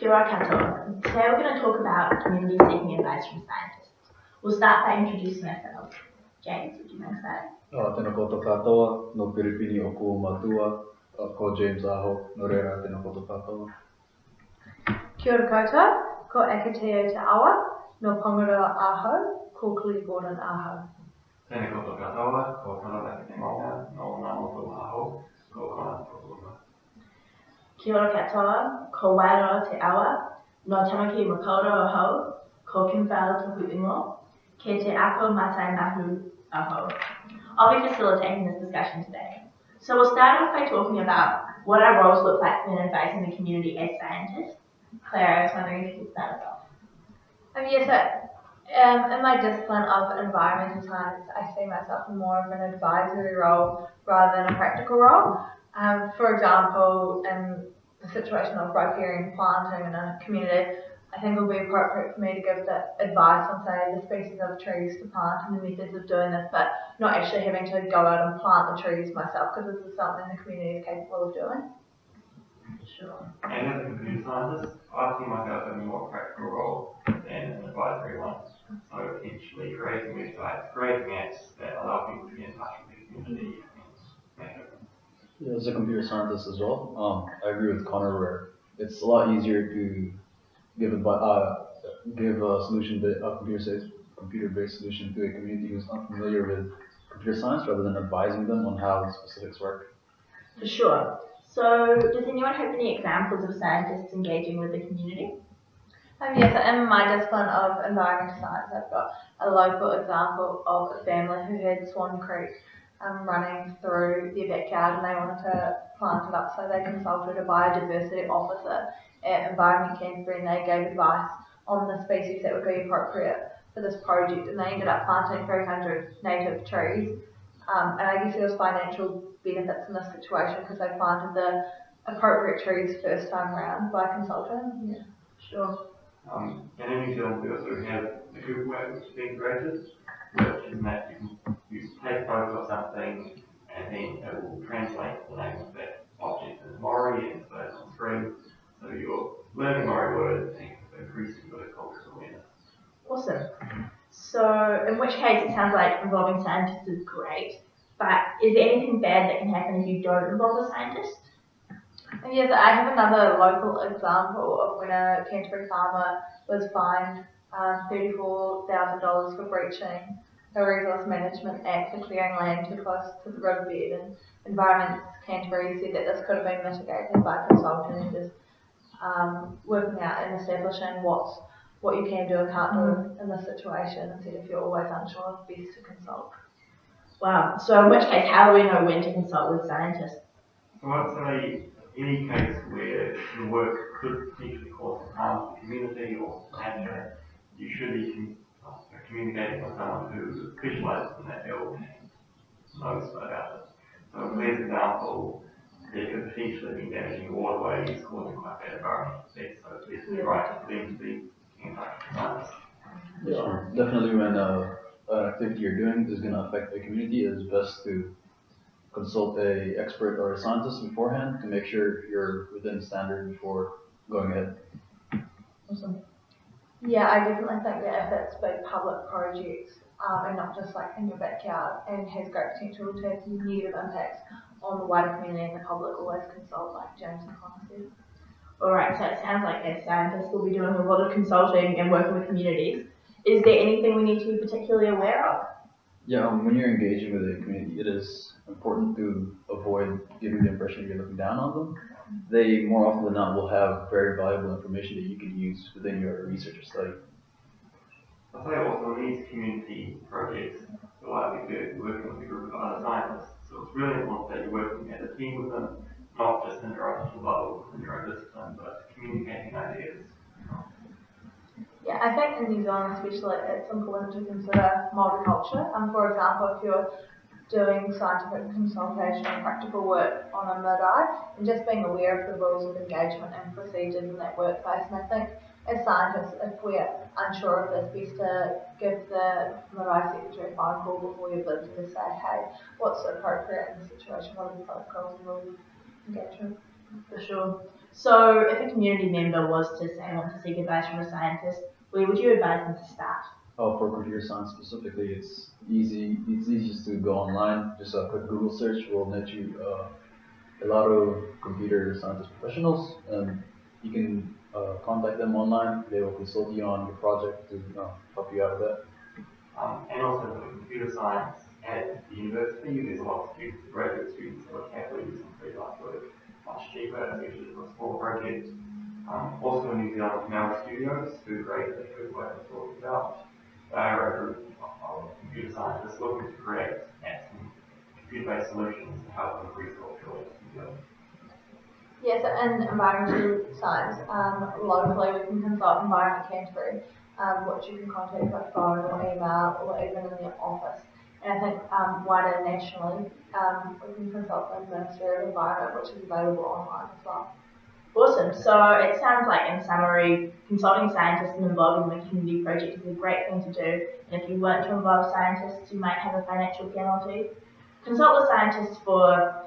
Kia ora katoa. Today we're going to talk about community seeking advice from scientists. We'll start by introducing ourselves. James, would you mind that? Tēnā koutou katoa, no Piripini o kua matua, ko James Aho, no reira tēnā koutou katoa. Kia ora koutou, ko Akateo Te Awa, no Pongaroa Aho, ko Kuli Gordon Aho. Tēnā koutou katoa, ko Kanaka Te Maunga, no Ngāmotu Aho, ko Kona Tōkuma. Kia ora katoa, ko Wairoa Te Awa, no Tamaki Makaurau Aho, ko Kimwhao Tohu Ingo, ke Te Ako Matai Mahu Aho. I'll be facilitating this discussion today. So we'll start off by talking about what our roles look like when advising the community as scientists. Claire, I was wondering if you could start us off. In my discipline of environmental science, I see myself in more of an advisory role rather than a practical role. For example, in the situation of riparian planting in a community, I think it will be appropriate for me to give the advice on, say, the species of trees to plant and the methods of doing this, but not actually having to go out and plant the trees myself, because this is something the community is capable of doing. Sure. And as a computer scientist, I see myself in a more practical role than an advisory one. So potentially creating websites, creating apps that allow people to get in touch with the community and make it. Yeah, as a computer scientist as well, I agree with Connor where it's a lot easier to give a solution, a computer-based solution to a community who's unfamiliar with computer science rather than advising them on how the specifics work. For sure. So, does anyone have any examples of scientists engaging with the community? In my discipline of environmental science, I've got a local example of a family who had Swan Creek running through their backyard and they wanted to plant it up, so they consulted a biodiversity officer at Environment Canterbury and they gave advice on the species that would be appropriate for this project, and they ended up planting 300 native trees. And I guess there was financial benefits in this situation because they planted the appropriate trees first time around by consulting. Yeah, sure. And in New Zealand we also have the Google app which has been created, which is that you take a photo of something and then it will translate the name of that object in Maori and display it on screen. So you're learning Maori words and increasing your cultural awareness. Awesome. So, in which case it sounds like involving scientists is great, but is there anything bad that can happen if you don't involve a scientist? And yes, I have another local example of when a Canterbury farmer was fined $34,000 for breaching the Resource Management Act for clearing land too close to the riverbed, and Environment Canterbury said that this could have been mitigated by consulting and just working out and establishing what you can do and can't do in this situation, instead if you're always unsure, it's best to consult. Wow. So in which case, how do we know when to consult with scientists? So I'd say any case where your work could potentially cause harm to the community or nature, you should be communicating with someone who specialises in that field and knows about it. So a clear example, there could potentially be damaging waterways, causing quite bad environmental effects, so it's definitely right for them to be in touch with science. Yeah, definitely when an activity you're doing is going to affect the community, it is best to consult an expert or a scientist beforehand to make sure you're within standard before going ahead. Awesome. Yeah, I definitely think that if it's big public projects and not just like in your backyard, and has great potential to have negative impacts on the wider community and the public, always consult, like James and Connor said. Alright, so it sounds like as scientists we'll be doing a lot of consulting and working with communities. Is there anything we need to be particularly aware of? Yeah, when you're engaging with a community, it is important to avoid giving the impression you're looking down on them. They, more often than not, will have very valuable information that you can use within your research or study. I'd say also in these community projects, you're likely to be working with a group of other scientists, so it's really important that you're working as a team with them, not just in your own level, in your own discipline, but communicating ideas. Yeah, I think in New Zealand especially it's important to consider multiculture. For example, if you're doing scientific consultation and practical work on a marae, and just being aware of the rules of engagement and procedures in that workplace. And I think as scientists, if we're unsure of this, best to give the marae secretary a phone call before you visit to say, hey, what's appropriate in the situation, what are the protocols and rules of engagement? For sure. So if a community member was to say want to seek advice from a scientist, where would you advise them to start? Oh, for computer science specifically, it's easy. It's easiest to go online. Just a quick Google search will net you a lot of computer scientist professionals, and you can contact them online. They will consult you on your project to help you out with that. And also for the computer science at the university, there's a lot of students, graduate students who are happily do some freelance work much cheaper, especially for a small project. Also in New Zealand, Mauer Studios, who create the food work I was talking about. They are a group of computer scientists looking to create apps and computer-based solutions to help increase cultural New Zealand. Yes, and environmental science. Locally, we can consult Environment Canterbury, which you can contact by phone or email or even in the office. And I think wider nationally, we can consult the Ministry of Environment, which is available online as well. Awesome. So it sounds like, in summary, consulting scientists and involving them in a community project is a great thing to do. And if you weren't to involve scientists, you might have a financial penalty. Consult with scientists for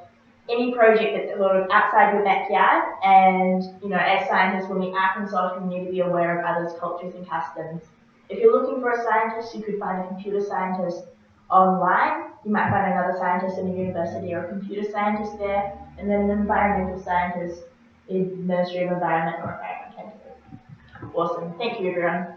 any project that's sort of outside your backyard. And, as scientists, when we are consulting, we need to be aware of others' cultures and customs. If you're looking for a scientist, you could find a computer scientist online. You might find another scientist in a university or a computer scientist there, and then an environmental scientist in Ministry of Environment or Environment Canterbury. Awesome. Thank you, everyone.